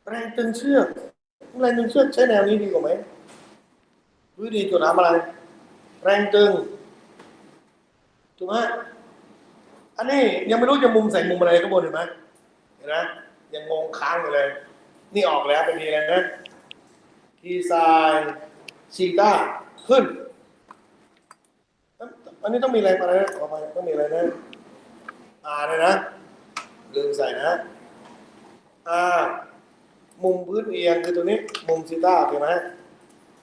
แรงตึงเชือกแรงตึงเชือกใช้แนวนี้ดีกว่าไหมวิธีโจทย์ถามอะไรแรงตึงถูกไหมอันนี้ยังไม่รู้จะมุมใส่มุมอะไรข้างบนเห็นไหมเห็นไหมยังงงค้างอยู่เลยนี่ออกแล้วเป็นทีอะไรนะทีไซน์ซีต้าขึ้นอันนี้ต้องมีอะไรอะไรนะขอไปต้องมีอะไรนะเลยนะลืมใส่นะมุมพื้นเอียงคือตัวนี้มุมซีต้าโอเคไหม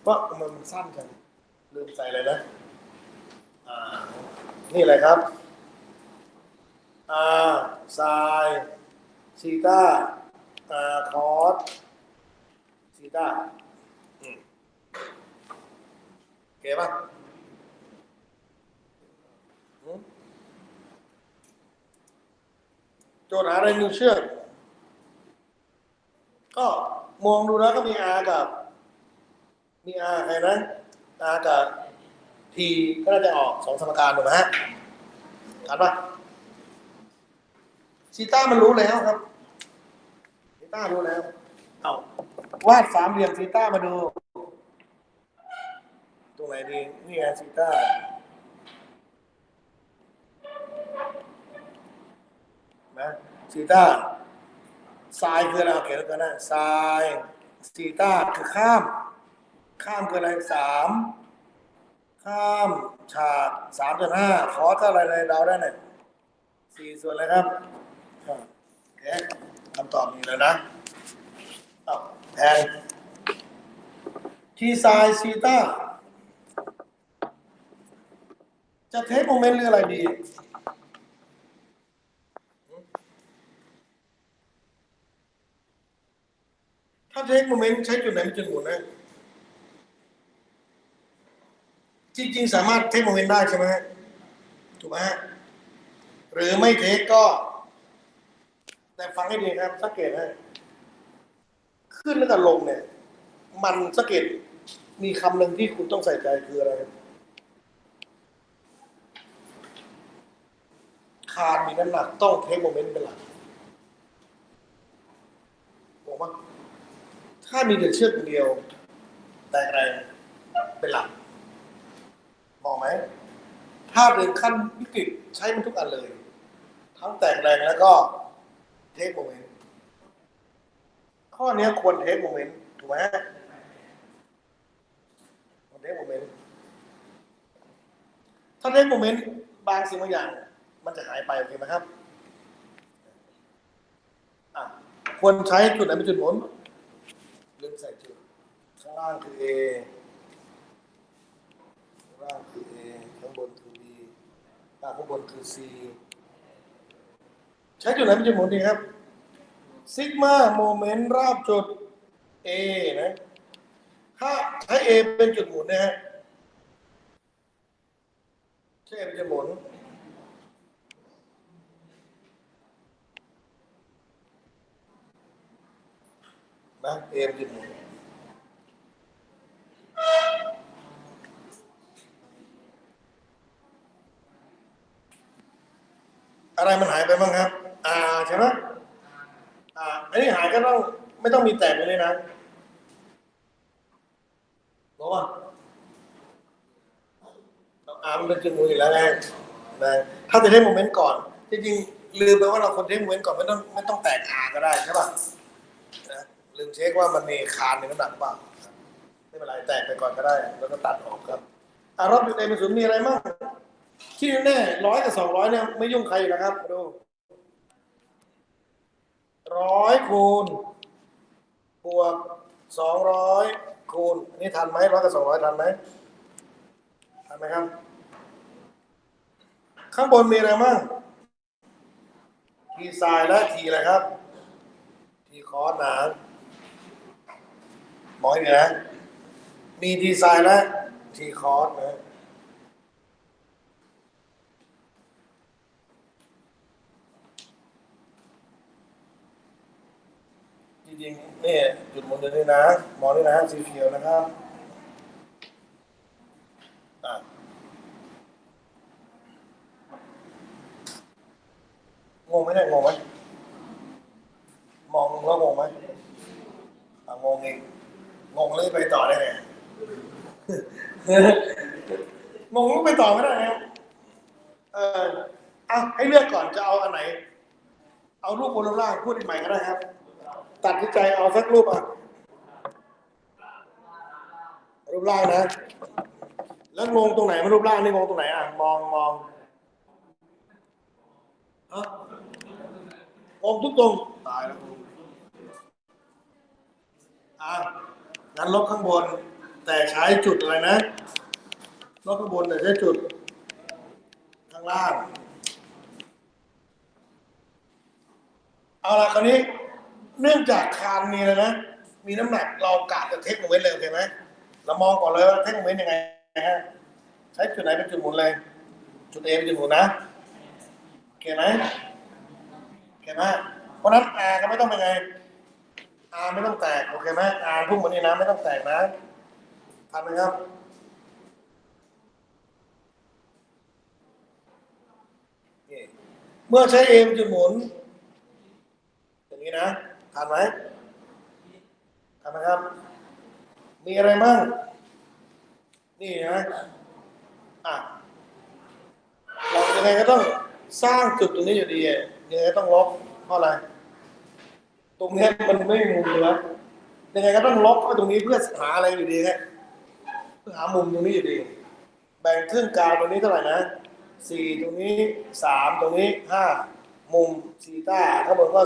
เพราะมันสั้นจังลืมใส่เลยนะนี่อะไรครับไซน์ซีต้าคอสซีต้าโอเคป่ะโจทย์หาอะไรมือเชือกก็มองดูแล้วก็มี R กับมี R ใครนะ R กับ T ก็น่าจะออกสองสมการถูกไหมฮะถามป่ะซีต้ามันรู้แล้วครับซีต้ารู้แล้วเอาวาดสามเหลี่ยมซีต้ามาดูตรงไหนดีนี่ไงซีต้านะซีต้าไซน์คืออะไรเขียนกันนะไซน์ซีต้าคือข้ามคืออะไรสามข้ามฉาก3.5คอสเท่าไรเลยเราได้เนี่ย4 ส่วนเลยครับโอเคคำตอบนี้แล้วนะแทนทีไซน์ซีต้าจะเทคโมเมนต์หรืออะไรดี เทคโมเมนต์ใช้จุดไหนเป็นจุดหมุนนะจริงๆสามารถเทคโมเมนต์ได้ใช่ไหมถูกไหมหรือไม่เทคก็ แต่ฟังให้ดีครับสังเกตนะขึ้นแล้วก็ลงเนี่ยมันสังเกตมีคำหนึ่งที่คุณต้องใส่ใจคืออะไรคานมีน้ำหนักต้องเทคโมเมนต์เป็นหลักบอกว่าถ้ามีแต่เชือกเดียวแต่แรงเป็นหลักมองไหมถ้าถึงขั้นวิกฤตใช้มันทุกอันเลยทั้งแตกแรงแล้วก็เทคโมเมนต์ข้อนี้ควรเทคโมเมนต์ถูกไหมควรเทคโมเมนต์ถ้าเทคโมเมนต์บางสิ่งบางอย่างมันจะหายไปโอเคไหมครับควรใช้จุดไหนเป็นจุดหมุนลืมใส่จุดข้างล่างคือ A ข้างล่างคือ A ข้างบนคือ B ข้างบนคือ C ใช้จุดไหนเป็นจุดหมุนดีครับซิกมาโมเมนต์รอบจุด A นะถ้าใช้ A เป็นจุดหมุนนะฮะใช้ A เป็นจุดหมุนนะ A เป็นจุดหมุนอะไรมันหายไปบ้างครับใช่ไหมอันนี้หายก็ต้องไม่ต้องมีแตกเลยนะบอกว่ามันเป็นจุดหมุนอยู่แล้วไงนะถ้าจะได้โมเมนต์ก่อนจริงๆลืมไปว่าเราคนเทคโมเมนต์ก่อนไม่ต้องแตกก็ได้ใช่ป่ะนะลืมเช็คว่ามันมีคานในน้ำหนักป่ะไม่เป็นไรแตกไปก่อนก็ได้แล้วก็ตัดออกครับรอบจุดเอเป็นศูนย์มีอะไรบ้างที่แน่100 กับ 200เนี่ยไม่ยุ่งใครนะครับดู100 คูณบวก200 คูณนี่ทันไหม100 กับ 200ทันไหมทันไหมครับข้างบนมีอะไรบ้างทีไซน์และทีอะไรครับทีคอสนะมองให้ดีนะมีทีไซน์และทีคอสนะจริงๆนี่จุดหมุนอยู่นี่นะมองนี่นะสีเขียวนะครับงงไหมเนี่ยงงไหมมองแล้วงงไหมงงเองงงเลยไปต่อได้ไงงงแล้วไปต่อไม่ได้ไงเออให้เลือกก่อนจะเอาอันไหนเอารูปบนรูปล่างพูดอีกใหม่ก็ได้ครับตัดสินใจเอาสักรูปรูปล่างนะแล้วงงตรงไหนมารูปล่างนี่งงตรงไหนมองงงทุกตรงตายแล้วงั้นลบข้างบนแต่ใช้จุดอะไรนะลบข้างบนแต่ใช้จุดข้างล่างเอาละคราวนี้เนื่องจากคานมีอะไรนะมีน้ำหนักเรากะจะเทคโมเมนต์เลยโอเคไหมเรามองก่อนเลยว่าเทคโมเมนต์ยังไงฮะใช้จุดไหนเป็นจุดหมุนเลยจุด A เป็นจุดหมุนนะโอเคไหมโอเคไหมเพราะนั้น R ก็ไม่ต้องเป็นไง R ไม่ต้องแตกโอเคไหม R พุ่งมานี่นะไม่ต้องแตกนะทันไหมครับเมื่อใช้ A เป็นจุดหมุนอย่างนี้นะทันไหมทันไหมครับมีอะไรบ้างนี่นะเรายังไงก็ต้องสร้างจุดตรงนี้อยู่ดียังไงก็ต้องลบเพราะอะไรตรงนี้มันไม่มีมุมเลยยังไงก็ต้องลบเข้าตรงนี้เพื่อหาอะไรอยู่ดีฮะเพื่อหามุมตรงนี้อยู่ดีแบ่งครึ่งกลางตรงนี้เท่าไหร่นะ4ตรงนี้3ตรงนี้5มุม4ต้าข้างบนก็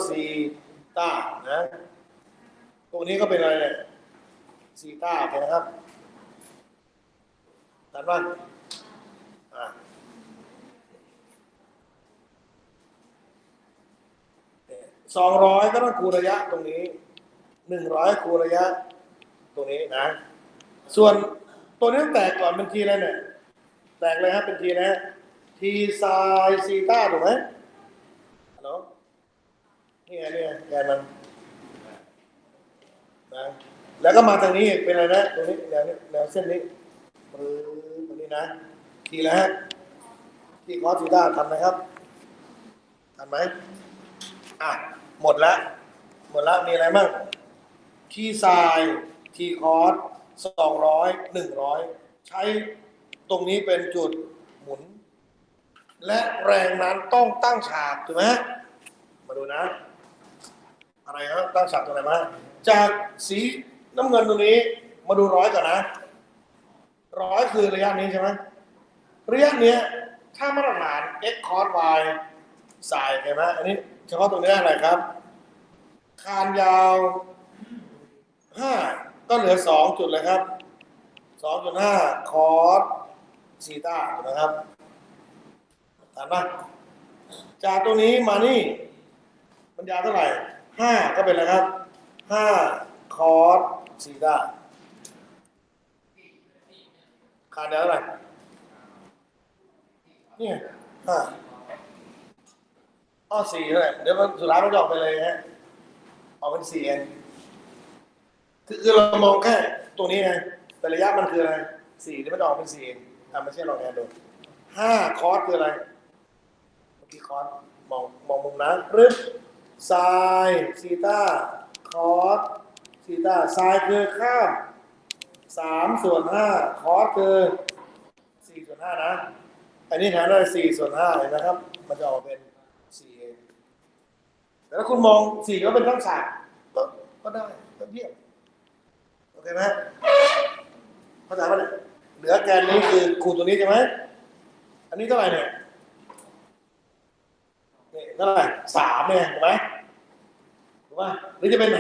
4ต้านะตรงนี้ก็เป็นอะไรเนี่ย4ต้าโอเคนะครับตัดบ้าง200ก็ต้องคูณระยะตรงนี้ 100คูณระยะตรงนี้นะ ส่วนตัวนี้ต้องแตกก่อนเป็นทีอะไรเนี่ยแตกเลยครับเป็นทีนะทีไซน์ซีต้าถูกไหมเนาะนี่ไงแกนมันนะแล้วก็มาทางนี้เป็นอะไรนะตรงนี้แนวเส้นนี้ตรงนี้นะทีแล้วฮะที่คอสซีต้าทันไหมครับทันไหมอ่ะหมดแล้วมีอะไรบ้างทีไซน์ทีคอส200 100ใช้ตรงนี้เป็นจุดหมุนและแรงนั้นต้องตั้งฉากถูกไหมมาดูนะอะไรครับตั้งฉากตรงไหนมาจากสีน้ำเงินตรงนี้มาดู100ก่อนนะ100คือระยะนี้ใช่ไหมระยะนี้ถ้ามาตรฐาน x cos y สายเห็นไหมอันนี้เฉพาะตรงนี้อะไรครับคานยาว5ก็เหลือ2จุดเลยครับ 2.5 คอสซีต้าถูกไหมครับถามว่าจากตรงนี้มานี่มันยาวเท่าไหร่5ก็เป็นอะไรครับ5คอสซีต้าคานยาวเท่าไหร่นี่4เท่าไหร่เดี๋ยวมันสุดท้ายมันจะออกไปเลยฮะออกเป็น4เองคือเรามองแค่ตรงนี้ไงแต่ระยะมันคืออะไร4นี่มันจะออกเป็น4เองไม่ใช่ลองแทนดู5คอสคืออะไรเมื่อกี้คอสมองมุมนั้นรึไซน์ซีต้าคอสซีต้าไซน์คือข้าม3/5คอสคือ4/5นะอันนี้แทนได้4/5เห็นไหมครับมันจะออกเป็น4เองแต่ถ้าคุณมอง4ก็เป็นทั้งฉากก็ได้ก็เยี่ยมโอเคไหมเข้าใจไหมเนี่ยเหลือแกนนี้คือคูณตัวนี้ใช่ไหมอันนี้เท่าไหร่เนี่ยนี่เท่าไหร่3เนี่ยถูกไหมถูกป่ะหรือจะเป็น5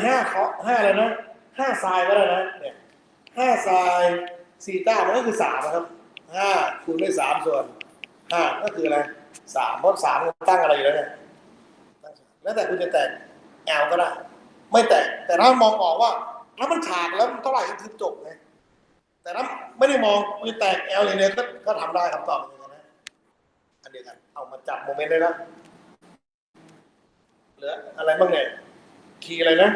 อะไรนะ5ไซน์ก็ได้นะเนี่ย5ไซน์ซีต้ามันก็คือ3นะครับ5คูณด้วย3/5ก็คืออะไร3เพราะ3ตั้งอะไรอยู่แล้วเนี่ยแล้วแต่คุณจะแตกแอลก็ได้ไม่แตกแต่ถ้ามองออกว่าถ้ามันฉากแล้วเท่าไหร่ก็คือจบไงแต่ถ้าไม่ได้มองมันแตกแอลอย่างเดียวก็ทำได้คำตอบอย่างนี้นะอันเดียวกันเอามาจับโมเมนต์ได้แล้วเหลืออะไรบ้างเนี่ยคีย์อะไรนะ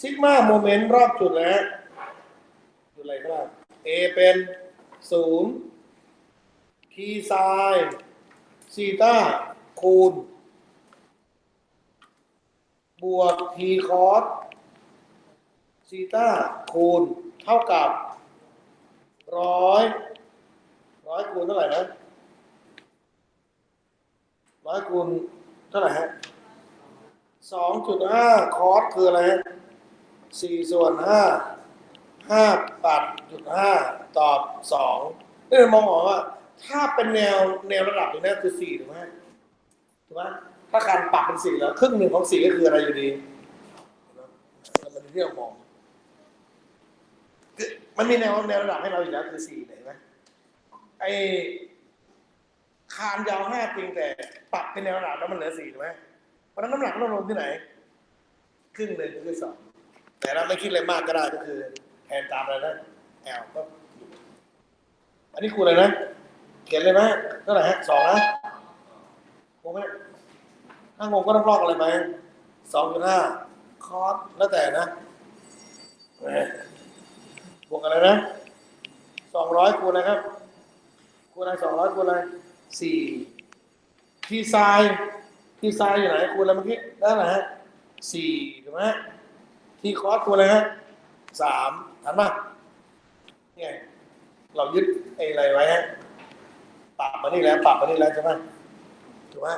ซิกมาโมเมนต์รอบจุดนะจุดอะไรก็ได้ A เป็น0ทีไซน์ซีต้าคูณบวกทีคอสซีต้าคูณเท่ากับ100คูณเท่าไหร่นะ100คูณเท่าไหร่ฮะ2.5 คอสคืออะไรฮะ4/5 5/5ตอบ2นี่เรามองออกว่าถ้าเป็นแนวระดับตรงนี้คือ4ถูกไหมถ้าการปรับเป็น4แล้วครึ่งหนึ่งของ4ก็คืออะไรอยู่ดีแล้วมันเรียกมองมันมีแนวระดับให้เราอยู่แล้วคือ4เห็นไหมไอคานยาว5จริงแต่ปรับเป็นแนวระดับแล้วมันเหลือ4ถูกไหมเพราะนั้นน้ำหนักเราลงที่ไหนครึ่งหนึ่งก็คือ2แต่เราไม่คิดอะไรมากก็ได้ก็คือแทนตามอะไรนะแอลก็อันนี้คูณอะไรนะเขียนเลยไหมเท่าไหร่ฮะ2นะงงไหมถ้างงก็ต้องลอกอะไรไป2.5 คอสแล้วแต่นะบวกอะไรนะ200คูณนะครับคูณอะไร200คูณอะไร4ทีไซน์อยู่ไหนคูณอะไรเมื่อกี้ได้ไหมฮะ4ถูกไหมทีคอสคูณอะไรฮะ3ทันป่ะเนี่ยเรายึดอะไรไว้ฮะปรับมานี่แล้วใช่ไหมถูกไหม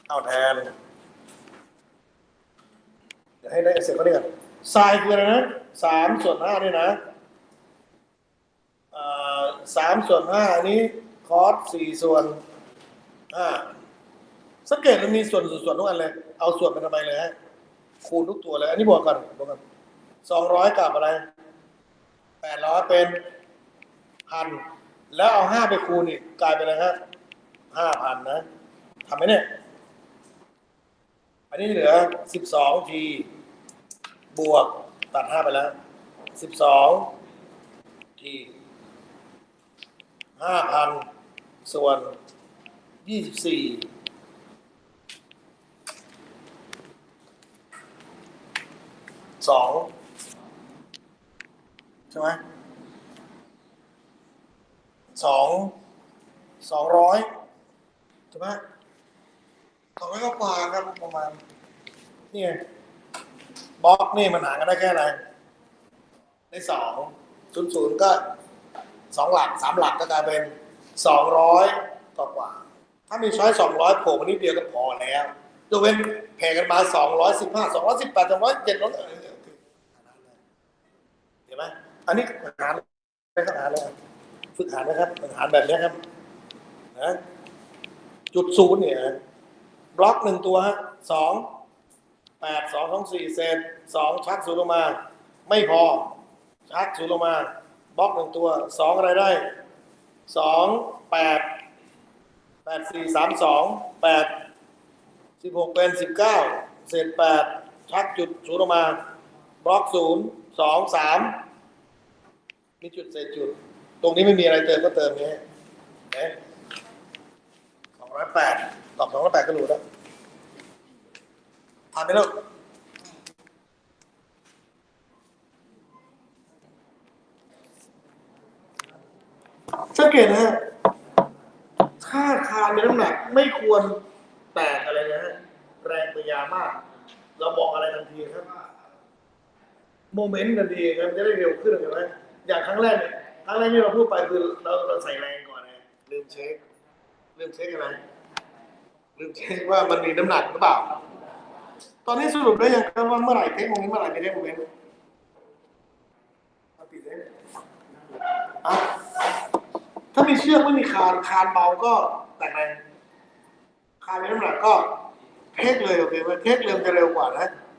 เอาแทนเดี๋ยวให้ได้เสร็จก็ได้กันไซน์คืออะไรนะ3/5นี่นะ3/5นี้คอส4/5สังเกตมันมีส่วนทุกอันเลยเอาส่วนไปทำไมเลยฮะคูณทุกตัวเลยอันนี้บวกกัน200กับอะไร800เป็น1,000แล้วเอา5ไปคูณอีกกลายเป็นอะไรฮะ5,000นะทำไหมเนี่ยอันนี้เหลือ12 ที บวกตัด5ไปแล้ว12ที5,000ส่วน24 2ใช่ไหม200ใช่ไหม200ก็กว่าครับประมาณนี่บล็อกนี่มันหารกันได้แค่ไหนได้200ก็2 หลัก3 หลักก็กลายเป็น200กว่าถ้ามีช้อย200โผล่มานิดเดียวก็พอแล้วยกเว้นแผ่กันมา215 218 207เห็นไหมอันนี้หารได้ขนาดเลยฝึกหารนะครับหารแบบนี้ครับนะจุดศูนย์เนี่ยบล็อก1 ตัวฮะ2 8 2 2 4เศษ2ชัก0ลงมาไม่พอชัก0ลงมาบล็อก1 ตัว2อะไรได้2 8 8 4 3 2 8 16เป็น19เศษ8ชักจุด0ลงมาบล็อก0 2 3มีจุดเศษจุดตรงนี้ไม่มีอะไรเติมก็เติมนี้208ตอบ208ก็รู้แล้วผ่านไปแล้วสังเกตนะฮะถ้าคานมีน้ำหนักไม่ควรแตกอะไรนะฮะแรงตัวยามาก เราบอกอะไรทันทีครับโมเมนต์ทันทีครับจะได้เร็วขึ้นเห็นไหมอย่างครั้งแรกเนี่ยครั้งแรกที่เราพูดไปคือเราใส่แรงก่อนนะลืมเช็คอะไรลืมเช็คว่ามันมีน้ำหนักหรือเปล่าตอนนี้สรุปได้ยังครับว่าเมื่อไหร่เทคโมเมนต์เมื่อไหร่ไม่ได้โมเมนต์ปิดเลยอ่ะถ้ามีเชือกไม่มีคานเบาก็แต่งแรงคานมีน้ำหนักก็เทคเลยโอเคไหมเทคเร็วจะเร็วกว่านะ